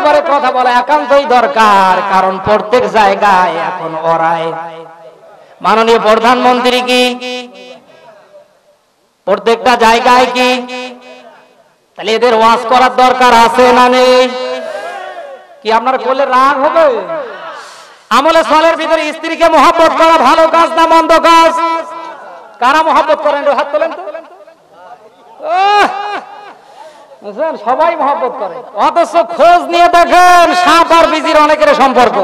ব্যাপারে কথা বলা একান্তই দরকার, কারণ প্রত্যেক জায়গায় এখন ওরাই। মাননীয় প্রধানমন্ত্রী কি প্রত্যেকটা জায়গায় কি? তাহলে এদের ওয়াজ করার দরকার আছে না নেই? কি আপনার কোলে রাগ হবে? আমলে সালের ভিতরে স্ত্রীকে মহব্বত করা ভালো কাজ না মন্দ কাজ? কারা মহব্বত করেন? হাত তোলেন তো। সবাই মহব্বত করে, অথচ খোঁজ নিয়ে দেখেন সাপ আর বিজির অনেকের সম্পর্ক।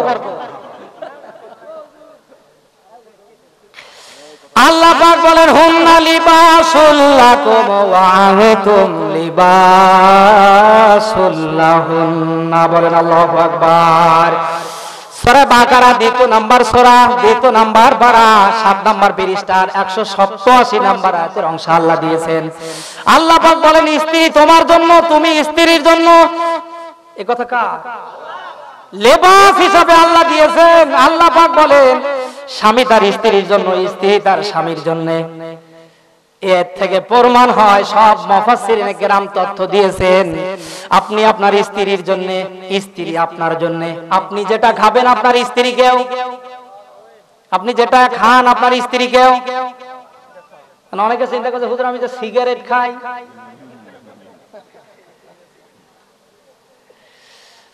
আল্লাহ পাক বলেন হুন্না লিবাসুল লাকুম ওয়া আনতুম লিবাসুল লাহুন্না। বলেন আল্লাহু আকবার। সূরা বাকারা 2 নম্বর সূরা, 2 নম্বর পারা, 7 নম্বর পৃষ্ঠার 187 নম্বর আয়াতের অংশ আল্লাহ দিয়েছেন। আল্লাহ পাক বলেন স্ত্রী তোমার জন্য, তুমি স্ত্রীর জন্য। এই কথা কার? লেবাস হিসাবে আল্লাহ দিয়েছেন। আল্লাহ পাক বলেন স্বামী তার স্ত্রীর জন্য, স্ত্রী তার স্বামীর জন্য। এর থেকে প্রমাণ হয়, সব মুফাসসিরিনে কেরাম তথ্য দিয়েছেন, আপনি আপনার স্ত্রীর জন্য, স্ত্রী আপনার জন্য। আপনি যেটা খাবেন আপনার স্ত্রীকেও, আপনি যেটা খান আপনার স্ত্রীকেও। অনেকে চিন্তা করছে হুজুর আমি যে সিগারেট খাই।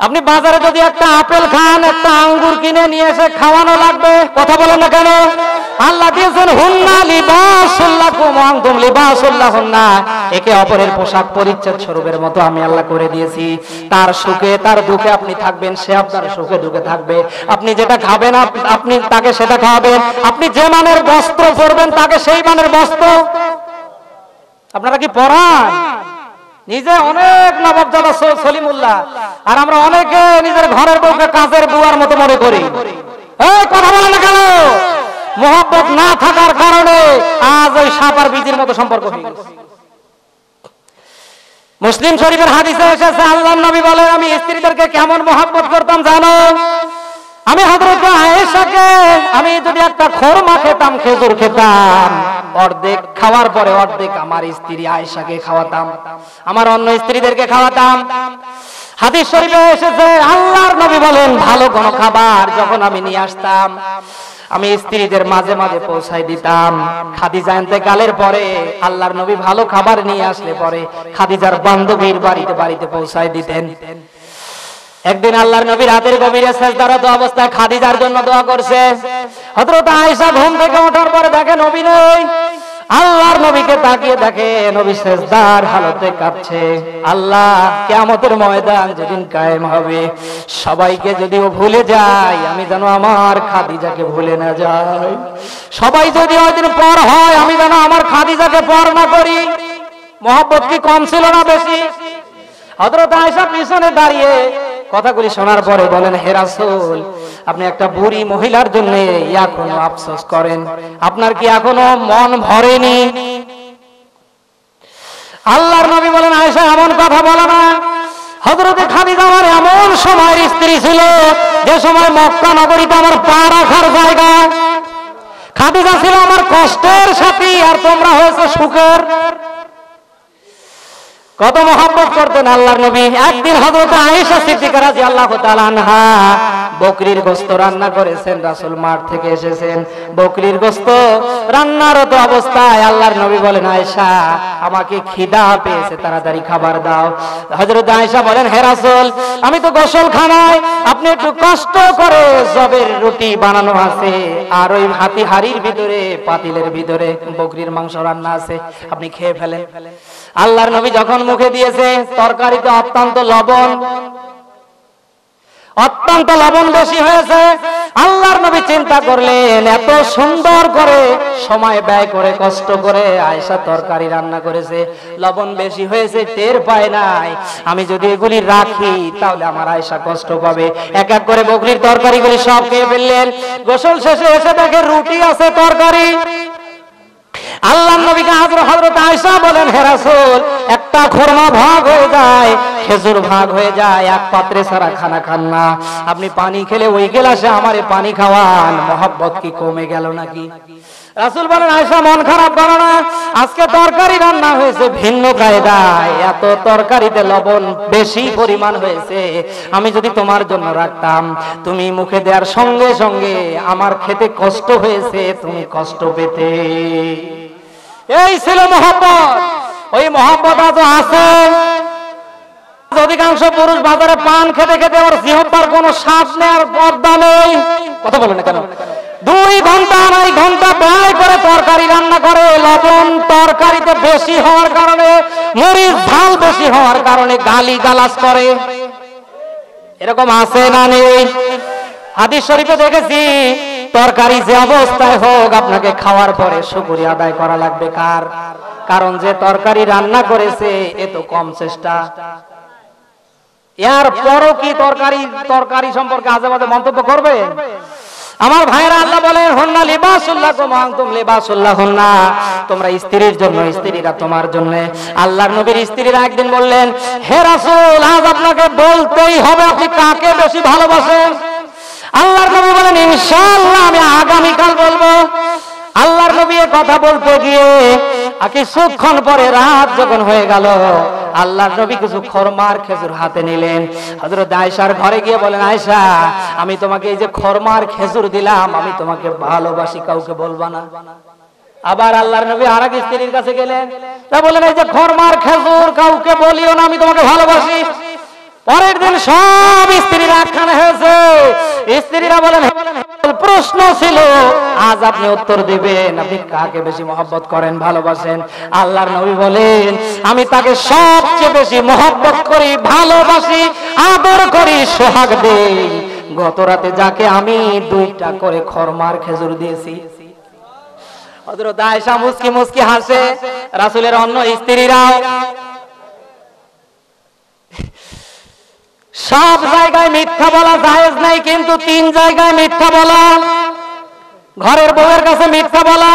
আপনি বাজারে যদি একটা আপেল খান, একটা আঙ্গুর কিনে নিয়ে এসে খাওয়ানো লাগবে, কথা বলেন না কেন? আল্লাহ দিয়েছেন হুন্না লিবাসুল লাকুম ওয়া আনতুম লিবাসুল লাহুন্না। একে অপরের পোশাক পরিচ্ছদ স্বরূপের মতো আমি আল্লাহ করে দিয়েছি। তার সুখে তার দুঃখে আপনি থাকবেন, সে আপনার সুখে দুঃখে থাকবে। আপনি যেটা খাবেন আপনি তাকে সেটা খাওয়াবেন। আপনি যে মানের বস্ত্র পরবেন তাকে সেই মানের বস্ত্র। আপনারা কি পরান? নিজে অনেক নবাবজাদা সলিমুল্লাহ, আর আমরা অনেকে নিজের ঘরের বউকে কাজের বুয়ার মতো মনে করি। এই কথা বলে না কেন? মহব্বত না থাকার কারণে আজ ওই সাপ আর বীজের মতো সম্পর্ক হয়ে গেছে। মুসলিম শরীফের হাদিসে এসেছে আল্লাহর নবী বলেন আমি স্ত্রীদেরকে কেমন মহব্বত করতাম জানো? আমি হযরত আয়েশাকে, আমি যদি একটা খরমা খেতাম, খেজুর খেতাম, অর্ধেক খাওয়ার পরে অর্ধেক আমার স্ত্রী আয়েশাকে খাওয়াতাম, আমার অন্য স্ত্রীদেরকে খাওয়াতাম। হাদিস শরীফে এসেছে আল্লাহর নবী বলেন ভালো কোন খাবার যখন আমি নিয়ে আসতাম, আমি স্ত্রীদের মাঝে মাঝে পৌঁছাই দিতাম। খাদিজা ইন্তেকালের পরে আল্লাহর নবী ভালো খাবার নিয়ে আসলে পরে খাদিজার বান্ধবীর বাড়িতে বাড়িতে পৌঁছাই দিতেন। একদিন আল্লাহর নবী রাতের গভীরে সেজদারত অবস্থায় খাদিজার জন্য দোয়া করছে। হযরত আয়েশা ঘুম থেকে ওঠার পরে দেখে নবী নেই। আল্লাহর নবীকে তাকিয়ে দেখে নবী সেজদার হালতে কাঁপছে। আল্লাহ কিয়ামতের ময়দান যেদিন কায়েম হবে, সবাইকে যদিও ভুলে যায়, আমি যেন আমার খাদিজাকে ভুলে না যাই। সবাই যদি ওইদিন পর হয়, আমি যেন আমার খাদিজাকে পর না করি। মহব্বত কি কম ছিল না বেশি? হযরত আয়েশা পিছনে দাঁড়িয়ে কথাগুলি শোনার পরে বলেন হে রাসূল, আপনি একটা বুড়ি মহিলার জন্য এখনো আফসোস করেন? আপনার কি এখনো মন ভরেনি? আল্লাহর নবী বলেন আয়েশা এমন কথা বলো না। হযরত খাদিজা আমার এমন সময়ের স্ত্রী ছিল যে সময় মক্কা নগরীতে আমার পা রাখার জায়গা। খাদিজা ছিল আমার কষ্টের সাথী, আর তোমরা হয়েছে সুখের। কত মহব্বত করতেন আল্লাহর নবী। একদিন হযরত আয়েশা সিদ্দিকা রাদিয়াল্লাহু তাআলা আনহা বকরির গোশত রান্না করেছেন, রাসূল মাঠ থেকে এসেছেন, বকরির গোশত রান্নারত অবস্থায় আল্লাহর নবী বলেন আয়েশা আমাকে খিদা পেয়েছে, তাড়াতাড়ি খাবার দাও। হযরত আয়েশা বলেন হে রাসূল, আমি তো গোসলখানায়, আপনি একটু কষ্ট করে জবের রুটি বানানো আছে, আর ওই হাতি হাড়ির ভিতরে পাতিলের ভিতরে বকরির মাংস রান্না আছে, আপনি খেয়ে ফেলেন। আল্লাহর নবী যখন মুখে দিয়েছে, তরকারিতে অত্যন্ত লবণ বেশি হয়েছে। আল্লাহর নবী চিন্তা করলেন এত সুন্দর করে সময় ব্যয় করে কষ্ট করে আয়েশা তরকারি রান্না করেছে, লবণ বেশি হয়েছে টের পায় নাই, আমি যদি এগুলি রাখি তাহলে আমার আয়েশা কষ্ট পাবে। এক এক করে বকরির তরকারিগুলি সব খেয়ে ফেললেন। গোসল শেষে এসে দেখে রুটি আছে, তরকারি। আল্লাহর নবীকে হযরত আয়েশা বলেন হে রাসূল, একটা খুরমা ভাগ হয়ে যায়, খেজুর ভাগ হয়ে যায়, এক পাত্রে সারা খানা খান না, আপনি পানি খেলে ওই গ্লাসে আমারে পানি খাওয়ান। মহব্বত কি কমে গেল নাকি? রাসূল বলেন আয়েশা মন খারাপ করো না, আজকে তরকারি রান্না হয়েছে ভিন্ন কায়দায়, এত তরকারিতে লবণ বেশি পরিমাণ হয়েছে, আমি যদি তোমার জন্য রাখতাম তুমি মুখে দেওয়ার সঙ্গে সঙ্গে আমার খেতে কষ্ট হয়েছে, তুমি কষ্ট পেতে। এই ছিল মহব্বত। ওই মহব্বত আজও আছে। অধিকাংশ পুরুষ বাজারে পান খেতে খেতে ওর জিহ্বার কোনো স্বাদ নেই আর পর্দা নেই। কথা বলে না কেন? 2 ঘন্টা 2.5 ঘন্টা ব্যয় করে তরকারি রান্না করে, লবণ তরকারিতে বেশি হওয়ার কারণে, মরিচ ঝাল বেশি হওয়ার কারণে গালি গালাজ করে। এরকম আছে না নেই? হাদিস শরীফে দেখেছি তরকারি যে অবস্থায় হোক আপনাকে খাওয়ার পরে শুকরিয়া আদায় করা লাগবে। কার? কারণ যে তরকারি রান্না করেছে এ তো কম চেষ্টা। এর পরও কি তরকারি সম্পর্কে আজেবাজে মন্তব্য করবে? আমার ভাইরা, আল্লাহ বলেন হুন্না লিবাসুল্লাকুম ওয়া আনতুম লিবাসুল্লাহুন্না, তোমরা স্ত্রীর জন্য, স্ত্রীরা তোমার জন্য। আল্লাহর নবীর স্ত্রীরা একদিন বললেন, হে রাসূল, আজ আপনাকে বলতেই হবে আপনি কাকে বেশি ভালোবাসেন। আল্লাহর নবী বলেন ইনশাআল্লাহ আমি আগামী কাল বলবো। আল্লাহর নবী কথা বলতে গিয়ে কিছুক্ষণ পরে রাত যখন হয়ে গেল, আল্লাহর নবী কিছু খরমার খেজুর হাতে নিলেন। হযরত আয়েশার ঘরে গিয়ে বলেন, আয়েশা আমি তোমাকে এই যে খরমার খেজুর দিলাম, আমি তোমাকে ভালোবাসি, কাউকে বলবা না। আবার আল্লাহর নবী আরেক স্ত্রীর কাছে গেলেন, তা বলেন এই যে খরমার খেজুর কাউকে বলিও না, আমি তোমাকে ভালোবাসি। পরের দিন সব স্ত্রীরা একখানে হয়েছে। স্ত্রীরা বলেন প্রশ্ন ছিল আজ আপনি উত্তর দিবেন, আপনি কাকে বেশি মহব্বত করেন, ভালোবাসেন? আল্লাহর নবী বলেন আমি তাকে সবচেয়ে বেশি মহব্বত করি, ভালোবাসি, আদর করি, সোহাগ দেই গত রাতে যাকে আমি 2টা করে খরমার খেজুর দিয়েছি। হযরত আয়েশা মুস্কি মুস্কি হাসে। রাসূলের অন্য স্ত্রীরাও। সব জায়গায় মিথ্যা বলা জায়েজ নাই, কিন্তু 3 জায়গায় মিথ্যা বলা, ঘরের বউয়ের কাছে মিথ্যা বলা,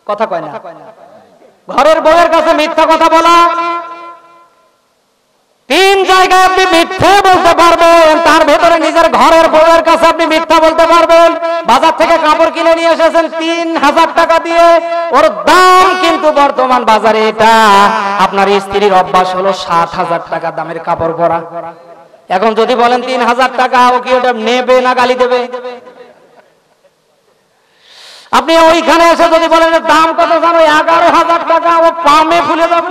কথা কয় না, ঘরের বউয়ের কাছে মিথ্যা কথা বলা, 3 জায়গায় আপনি মিথ্যা বলতে পারবেন। তার ভেতরে নিজের ঘরের বউয়ের কাছে আপনি মিথ্যা বলতে পারবেন। বাজার থেকে কাপড় কিনে নিয়ে এসেছেন 3000 টাকা দিয়ে, ওর দাম কিন্তু বর্তমান বাজারে এটা, আপনার স্ত্রীর অভ্যাস হলো 7000 টাকা দামের কাপড় পরা। এখন যদি বলেন 3000 টাকা, ও কি ওটা নেবে না গালি দেবে? আপনি ওইখানে এসে যদি বলেন দাম কত জানো, 11000 টাকা, ও পামে ফুলে যাবে।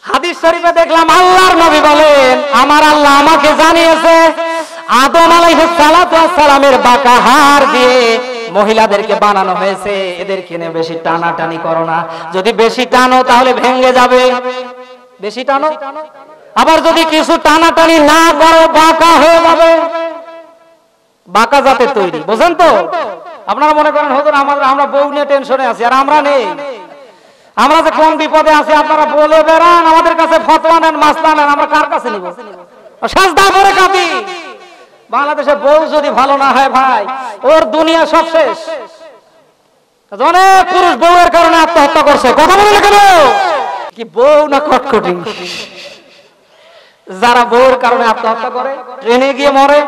হাদিস শরীফে দেখলাম আল্লাহর নবী বলেন আমার আল্লাহ আমাকে জানিয়েছে আদম আলাইহিস সালাতু ওয়াস সালামের বাঁকা হাড় দিয়ে মহিলাদেরকে বানানো হয়েছে, এদেরকে নিয়ে বেশি টানাটানি করো না, যদি বেশি টানো তাহলে ভেঙে যাবে। বেশি টানো, আবার যদি কিছু টানাটানি না করো বাঁকা হয়ে যাবে। বাঁকা জাতের তৈরি, বুঝেন তো? আপনারা মনে করেন হুজুর আমরা বউ নিয়ে টেনশনে আছি, আর আমরা নেই। আমরা যে কোন বিপদে আছি আপনারা বলে বেড়ান, আমাদের কাছে ফতোয়া নেন, মাসলা নেন, আমরা কার কাছে নিব? সাজদা করে কাঁদি। বাংলাদেশে বউ যদি ভালো না হয় ভাই, ওর দুনিয়া সব শেষ। অনেক পুরুষ বউয়ের কারণে আত্মহত্যা করছে। কথা বলে কেন? কি বউ না কটকটি? যারা বউয়ের কারণে আত্মহত্যা করে, ট্রেনে গিয়ে মরে,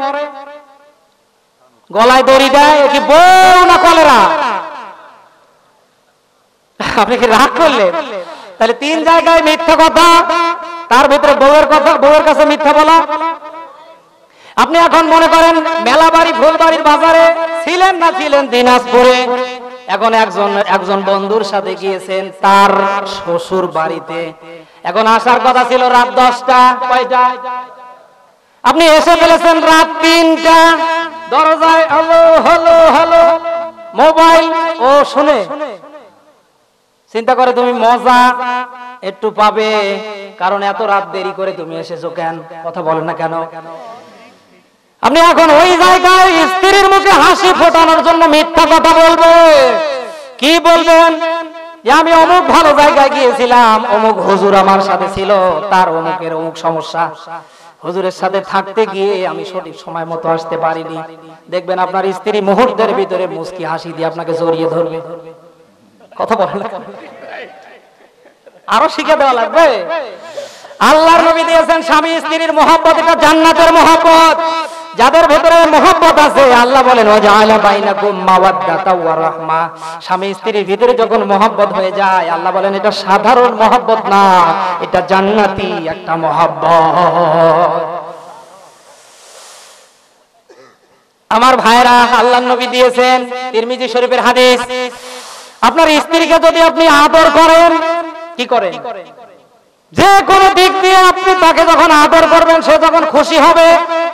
গলায় দড়ি দেয়, কি বউ না কলেরা? আপনি কি রাগ করলেন? তাহলে 3 জায়গায় মিথ্যা কথা, তার ভিতরে বউয়ের কথা, বউয়ের কাছে মিথ্যা বলা। আপনি এখন মনে করেন মেলাবাড়ি ফুলবাড়ির বাজারে ছিলেন না ছিলেন দিনাজপুরে, এখন একজন বন্ধুর সাথে গিয়েছেন তার শ্বশুর বাড়িতে, এখন আসার কথা ছিল রাত 10টা, কয়টা? আপনি এসে ফেলেছেন রাত 3টা, দরজায় হ্যালো হ্যালো হ্যালো, মোবাইল ও শুনে চিন্তা করে তুমি মজা একটু পাবে, কারণ এত রাত দেরি করে তুমি এসেছো কেন? কথা বলেন না কেন? আপনি এখন ওই জায়গায় স্ত্রীর মুখে হাসি ফোটানোর জন্য মিথ্যা কথা বলবে। কি বলবেন? যে আমি অমুক ভালো জায়গায় গিয়েছিলাম, অমুক হুজুর আমার সাথে ছিল, তার অমুকের অমুক সমস্যা, হুজুরের সাথে থাকতে গিয়ে আমি সঠিক সময় মতো আসতে পারিনি। দেখবেন আপনার স্ত্রী মুহূর্তের ভিতরে মুস্কি হাসি দিয়ে আপনাকে জড়িয়ে ধরবে। কথা বলেন না, আরো শিখে দেওয়া লাগবে। আল্লাহর নবী দিয়েছেন স্বামী স্ত্রীর মহব্বত এটা জান্নাতের মহব্বত। যাদের ভেতরে মহব্বত আছে, আল্লাহ বলেন ওয়াজআলা বাইনাকুম মাওয়াদ্দাতা ওয়া রাহমা। স্বামী স্ত্রীর ভিতরে যখন মহব্বত হয়ে যায়, আল্লাহ বলেন এটা সাধারণ মহব্বত না, এটা জান্নাতি একটা মহব্বত। আমার ভাইরা, আল্লাহর নবী দিয়েছেন তিরমিজি শরীফের হাদিস, আপনার স্ত্রীকে যদি আপনি আদর করেন, কি করেন? যে কোনো দিক দিয়ে আপনি তাকে যখন আদর করবেন, সে যখন খুশি হবে,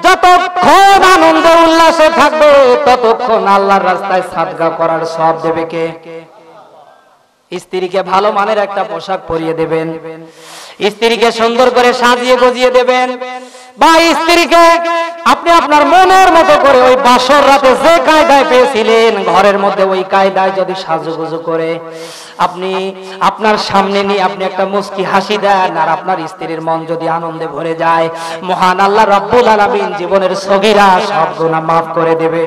যতক্ষণ আনন্দে উল্লাসে থাকবে, ততক্ষণ আল্লাহর রাস্তায় সাদকা করার সওয়াব দেবে কে? স্ত্রীকে ভালো মানের একটা পোশাক পরিয়ে দেবেন, স্ত্রীকে সুন্দর করে সাজিয়ে গজিয়ে দেবেন, বা স্ত্রীকে আপনি আপনার মনের মতো করে ওই বাসর রাতে যে কায়দায় পেয়েছিলেন, ঘরের মধ্যে ওই কায়দায় যদি সাজুগুজু করে আপনি আপনার সামনে নিয়ে আপনি একটা মুস্কি হাসি দেন, আর আপনার স্ত্রীর মন যদি আনন্দে ভরে যায়, মহান আল্লাহ রাব্বুল আলামিন জীবনের সগীরা সব গুনাহ মাফ করে দেবে।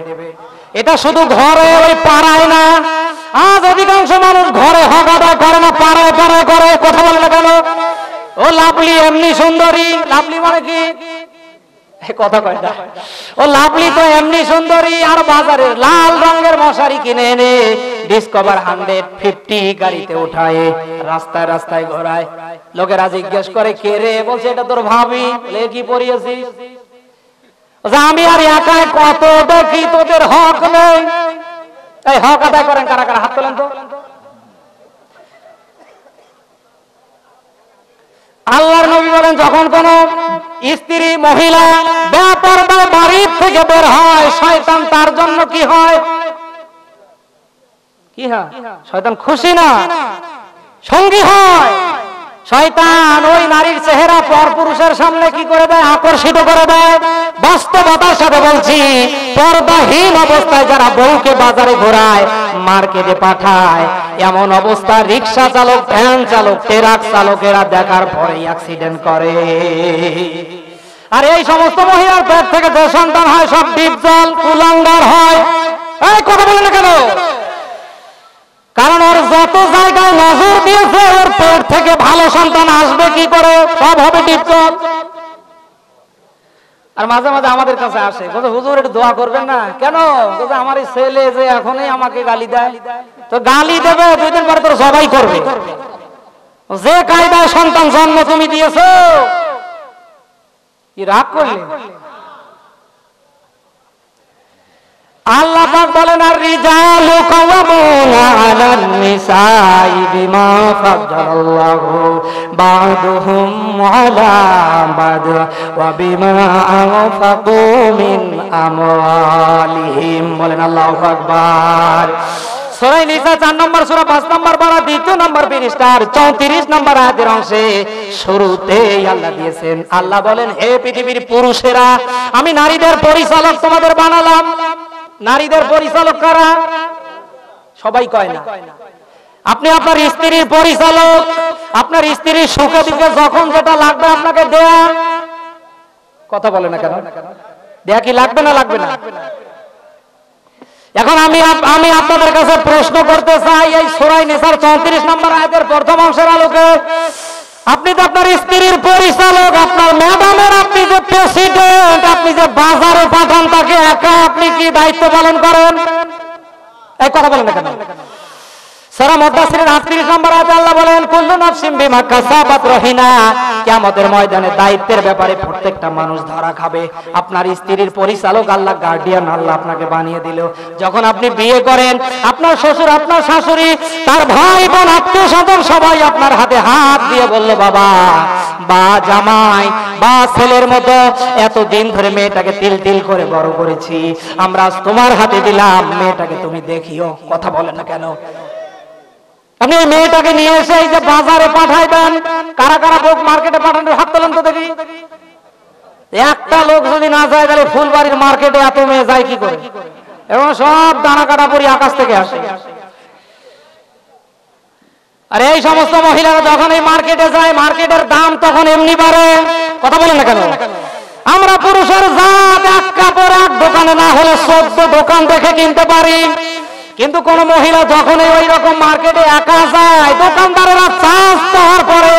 এটা শুধু ঘরে, ওই পাড়ায় না। আজ অধিকাংশ মানুষ ঘরে হগাদা করে না, পাড়ায় পাড়ায় করে। কথা বলে না কেন? ও লাভলি এমনি সুন্দরী, লাভলি মানে কি? কথা কয় না। ও লাভলি তো এমনি সুন্দরী, আর বাজারে লাল রঙের মশারি কিনে এনে ডিসকভার 150 গাড়িতে উঠায় রাস্তায় রাস্তায় ঘোরায়। লোকেরা জিজ্ঞেস করে কে রে? বলছে এটা তোর ভাবি। বলে কি পরিয়েছিস? আমি আর একাই কত দেখি, তোদের হক নেই। এই হক আদায় করেন কারা কারা? হাত তোলেন তো। আল্লাহর নবী বলেন, যখন কোন স্ত্রী মহিলা বেপরদা বাড়ির থেকে বের হয়, শয়তান তার জন্য কি হয়? কি হয়? শয়তান খুশি না, সঙ্গী হয়। শয়তান ওই নারীর চেহারা পরপুরুষের সামনে কি করে দেয়? আকর্ষিত করে দেয়। বাস্তবতার সাথে বলছি, পর্দাহীন অবস্থায় যারা বউকে বাজারে ঘোরায়, মার্কেটে পাঠায়, এমন অবস্থা রিক্সা চালক, ভ্যান চালক, ট্রাক চালকেরা দেখার পরে অ্যাক্সিডেন্ট করে। আর এই সমস্ত মহিলার পেট থেকে যে সন্তান হয়, সব ডিপজল কুলাঙ্গার হয়। এই কথা বলে না কেন? কারণ ওর যত জায়গায় নজর দিয়েছে, ওর পেট থেকে ভালো সন্তান আসবে কি করে? সব হবে ডিপজল। আর মাঝে মাঝে আমাদের কাছে আসে, হুজুর একটু দোয়া করবেন না। কেন? আমার এই ছেলে যে এখনই আমাকে গালি দেয়। তো গালি দেবে, 2 দিন পরে তোর জবাই করবে। যে কায়দায় সন্তান জন্ম তুমি দিয়েছো, কি রাগ করলে? আল্লাহ পাক বলেন, আর রিজালু কাওয়ামুনা আলান নিসাই বিমা ফাদ্দালাল্লাহু বা'দুহুম আলা বা'দ ওয়া বিমা আনফাকু মিন আমওয়ালিহিম। বলেন আল্লাহু আকবার। সূরা নিসা 4 নম্বর সূরা 5 নম্বর পারা 2 নম্বর পৃষ্ঠার 34 নম্বর আয়াতের অংশে শুরুতেই আল্লাহ দিয়েছেন। আল্লাহ বলেন, হে পৃথিবীর পুরুষেরা, আমি নারীদের পরিচালক তোমাদের বানালাম। নারীদের পরিচালক কারা? সবাই কয় না। আপনি আপনার স্ত্রীর পরিচালক। আপনার স্ত্রীর সুখে দুঃখে যখন যেটা লাগবে আপনাকে দেয়া। কথা বলে না কেন? দেয়া কি লাগবে না লাগবে না? এখন আমি আপনাদের কাছে প্রশ্ন করতে চাই, এই সূরা নিসার 34 নম্বর আয়াতের প্রথম অংশের আলোকে, আপনি তো আপনার স্ত্রীর পরিচালক, আপনার ম্যাডামের আপনি যে প্রেসিডেন্ট, আপনি যে বাজারে পাঠান তাকে একা আপনি কি দায়িত্ব পালন করেন? এই কথা বলেন না কেন? সূরা মুদাসসিরের 38 নম্বর আয়াতে আল্লাহ বলেন, কুল্লু নাফসিন বিমা কাসাবাত রহিনা। কিয়ামতের ময়দানে দায়িত্বের ব্যাপারে প্রত্যেকটা মানুষ ধরা খাবে। আপনার স্ত্রীর পরিচালক আল্লাহ, গার্ডিয়ান আল্লাহ আপনাকে বানিয়ে দিল। যখন আপনি বিয়ে করেন, আপনার শ্বশুর, আপনার শাশুড়ি, তার ভাই বোন, আত্মীয় স্বজন সবাই আপনার হাতে হাত দিয়ে বলল, বাবা বা জামাই বা ছেলের মতো এতদিন ধরে মেয়েটাকে তিল তিল করে বড় করেছি, আমরা আজ তোমার হাতে দিলাম, মেয়েটাকে তুমি দেখিও। কথা বলেন না কেন? আপনি ওই মেয়েটাকে নিয়ে এসে এই যে বাজারে পাঠাই দেন। কারা কারা লোক মার্কেটে পাঠান? হাত তোলেন তো দেখি। একটা লোক যদি না যায়, তাহলে ফুলবাড়ির মার্কেটে এত মেয়ে যায় কি করে? এবং সব দানা কাটা পরি আকাশ থেকে আসে। আর এই সমস্ত মহিলারা যখন এই মার্কেটে যায়, মার্কেটের দাম তখন এমনি বাড়ে। কথা বলেন না কেন? আমরা পুরুষের জাত এক কাপড় এক দোকানে না হলে 14 দোকান দেখে কিনতে পারি। কিন্তু কোন মহিলা যখন ওই রকম মার্কেটে একা যায়, দোকানদারেরা চার্জ দেওয়ার পরে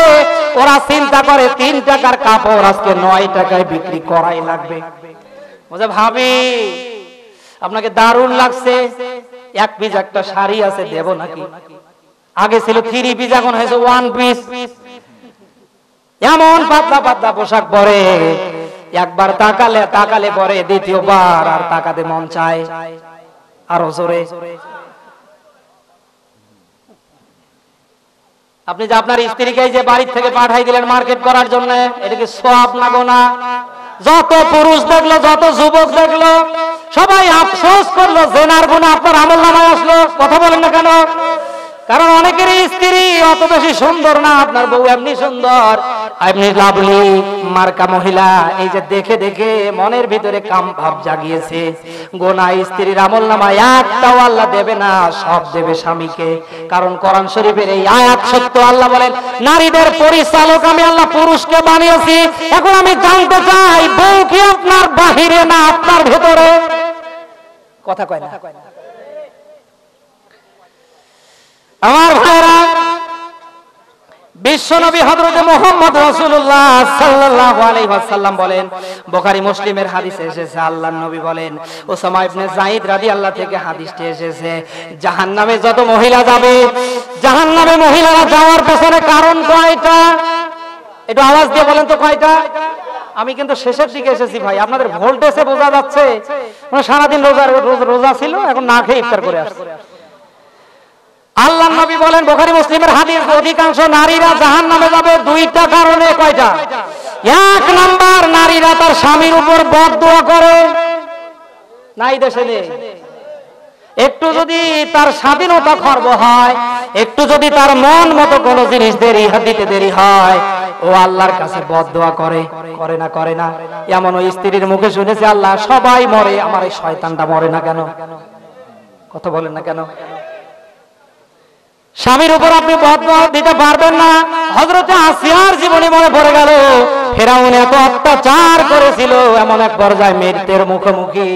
ওরা চিন্তা করে 3 টাকার কাপড় আজকে 9 টাকায় বিক্রি করাই লাগবে। বলে ভাবি আপনাকে দারুণ লাগছে, এক পিস একটা শাড়ি আছে দেব নাকি? আগে ছিল 3 পিস, এখন হয়েছে 1 পিস। এমন পাতলা পাতলা পোশাক পরে একবার তাকালে পরে দ্বিতীয়বার আর তাকাতে মন চায় আরো জোরে। আপনি যে আপনার স্ত্রীকে যে বাড়ি থেকে পাঠাই দিলেন মার্কেট করার জন্য, এটা কি সওয়াব না গুনাহ? যত পুরুষ দেখলো, যত যুবক দেখলো, সবাই আফসোস করলো জেনার গুনাহ আপনার আমলনামায় আসলো। কথা বলেন না কেন? কারণ অনেকের স্ত্রী অত বেশি সুন্দর না, আপনার বউ এমনি সুন্দর, এমনি লাভলি মার্কা মহিলা। এই যে দেখে দেখে মনের ভিতরে কাম ভাব জাগিয়েছে। গোনা স্ত্রীর আমলনামায় একটাও আল্লাহ দেবে না, সব দেবে স্বামীকে। কারণ কোরআন শরীফের এই আয়াত সত্য। আল্লাহ বলেন নারীদের পরিচালক আমি আল্লাহ পুরুষকে বানিয়েছি। এখন আমি জানতে চাই বউ কি আপনার বাহিরে না আপনার ভেতরে? কথা কয় না। আমার ভাইরা, বিশ্বনবী হযরত মুহাম্মদ রাসূলুল্লাহ সাল্লাল্লাহু আলাইহি ওয়াসাল্লাম বলেন, বুখারী মুসলিমের হাদিসে এসেছে, আল্লাহর নবী বলেন, উসামা ইবনে যায়েদ রাদিয়াল্লাহু থেকে হাদিসটি এসেছে, জাহান্নামে যত মহিলা যাবে, জাহান্নামে মহিলারা যাওয়ার পেছনে কারণ কয়টা? একটু আওয়াজ দিয়ে বলেন তো কয়টা? আমি কিন্তু শেষের দিকে এসেছি ভাই, আপনাদের ভোল্টেজে বোঝা যাচ্ছে মানে সারাদিন রোজা ছিল, এখন না খেয়ে ইফতার করে আসছে। আল্লাহর নবী বলেন বুখারী মুসলিমের হাদিস, অধিকাংশ নারীরা জাহান্নামে যাবে 2টা কারণে। কয়টা? 1 নাম্বার, নারীরা তার স্বামীর উপর বদদোয়া করে। নাই দেশে নেই। একটু যদি তার স্বাধীনতা খর্ব হয়, একটু যদি তার মন মতো কোনো জিনিস দিতে দেরি হয়, ও আল্লাহর কাছে বদদোয়া করে। করে না? করে না? এমন ওই স্ত্রীর মুখে শুনেছে, আল্লাহ সবাই মরে, আমার এই শয়তানটা মরে না কেন? কথা বলেন না কেন? স্বামীর উপর আপনি বদদোয়া দিতে পারবেন না। হযরত আসিয়ার জীবনে মনে পড়ে গেল, ফেরাউন এত অত্যাচার করেছিল, এমন এক পর্যায়ে মৃত্যুর মুখোমুখি।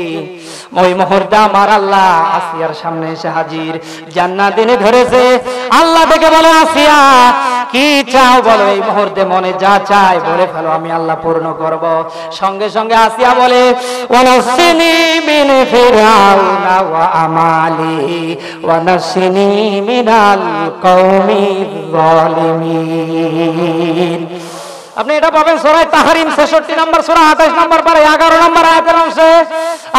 ওই মুহূর্তে আমার আল্লাহ আসিয়ার সামনে এসে হাজির, জান্নাত এনে ধরেছে। আল্লাহ দেখে বলে, আসিয়া কি চাও বলো? এই মুহূর্তে মনে যা চায় বলে ফেলো, আমি আল্লাহ পূর্ণ করব। সঙ্গে সঙ্গে আসিয়া বলে, ওয়ানাসিনি মিন ফিরাউনা ওয়া আমালি ওয়ানাসিনি মিনাল কওমিজ যালিমিন। আপনি এটা পাবেন সূরা তাহরিম 66 নম্বর সূরা 28 নম্বর পারা 11 নম্বর আয়াতের অংশে।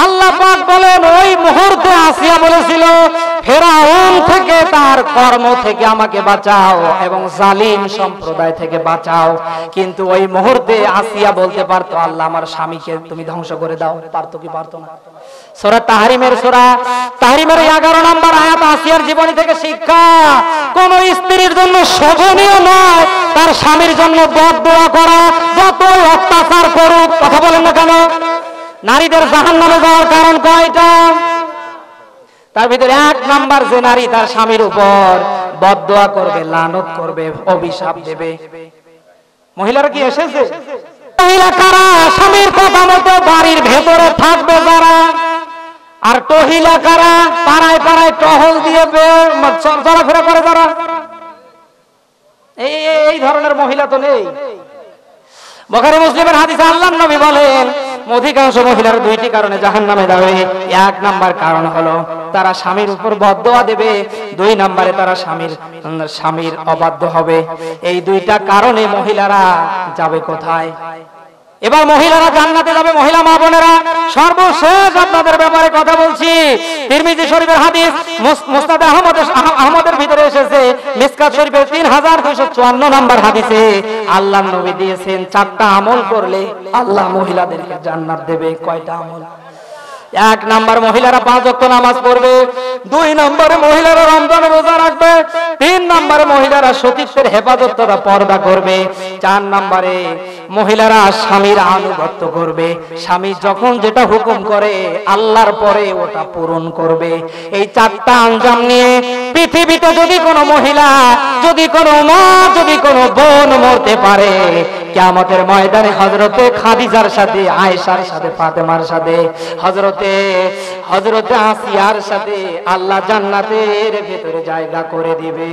আল্লাহ পাক বলেন, ওই মুহূর্তে আসিয়া বলেছিল, ফেরাউন থেকে, তার কর্ম থেকে আমাকে বাঁচাও এবং জালিম সম্প্রদায় থেকে বাঁচাও। কিন্তু ওই মুহূর্তে আসিয়া বলতে পারতো, আল্লাহ আমার স্বামীকে তুমি ধ্বংস করে দাও। পারতো কি পারতো না? সূরা তাহরিমের 11 নম্বর আয়াত আসিয়ার জীবনী থেকে শিক্ষা। কোন স্ত্রীর জন্য শোভনীয় নয় তার স্বামীর জন্য বদদোয়া করা, যত অত্যাচার করুক। কথা বলেন না কেন? নারীদের জাহান্নামে যাওয়ার কারণ কয়টা? তার ভিতরে 1 নাম্বার, যে নারী তার স্বামীর উপর বদদোয়া করবে, লানত করবে, অভিশাপ দেবে। মহিলারা কি এসেছে? মহিলা কারা? স্বামীর কথা মতো বাড়ির ভেতরে থাকবে যারা। আর টহিলা কারা? পাড়ায় পাড়ায় টহল দিয়ে চলাফেরা করে যারা। এই ধরনের মহিলা তো নেই। বুখারী মুসলিমের হাদিসে আল্লাহর নবী বলেন, অধিকাংশ মহিলার 2টি কারণে জাহান্নামে যাবে। 1 নাম্বার কারণ হলো তারা স্বামীর উপর বদদোয়া দেবে, 2 নম্বরে তারা স্বামীর অবাধ্য হবে। এই 2টা কারণে মহিলারা যাবে কোথায়? এবার মহিলারা জান্নাতে যাবে। মহিলা মা বোনেরা, সর্বশেষ আপনাদের ব্যাপারে কথা বলছি। তিরমিজি শরীফের হাদিস, মুসনাদ আহমদের ভিতরে এসেছে, মিসকাত শরীফের 3254 নম্বর হাদিসে আল্লাহর নবী দিয়েছেন 4টা আমল করলে আল্লাহ মহিলাদেরকে জান্নাত দেবে। কয়টা আমল? 1 নাম্বার, মহিলারা 5 ওয়াক্ত নামাজ পড়বে। 2 নম্বরে মহিলারা রমজানে রোজা রাখবে। 3 নম্বরে মহিলারা সতীত্বের হেফাজত তথা পর্দা করবে। 4 নম্বরে মহিলারা স্বামীর আনুগত্য করবে। স্বামী যখন যেটা হুকুম করে আল্লাহর পরে ওটা পূরণ করবে। এই 4টা আঞ্জাম নিয়ে পৃথিবীতে যদি কোনো মহিলা, যদি কোনো মা, যদি কোনো বোন মরতে পারে, কিয়ামতের ময়দানে হযরতে খাদিজার সাথে, আয়েশার সাথে, ফাতেমার সাথে, হযরতে আসিয়ার সাথে আল্লাহ জান্নাতের ভেতরে জায়গা করে দিবে।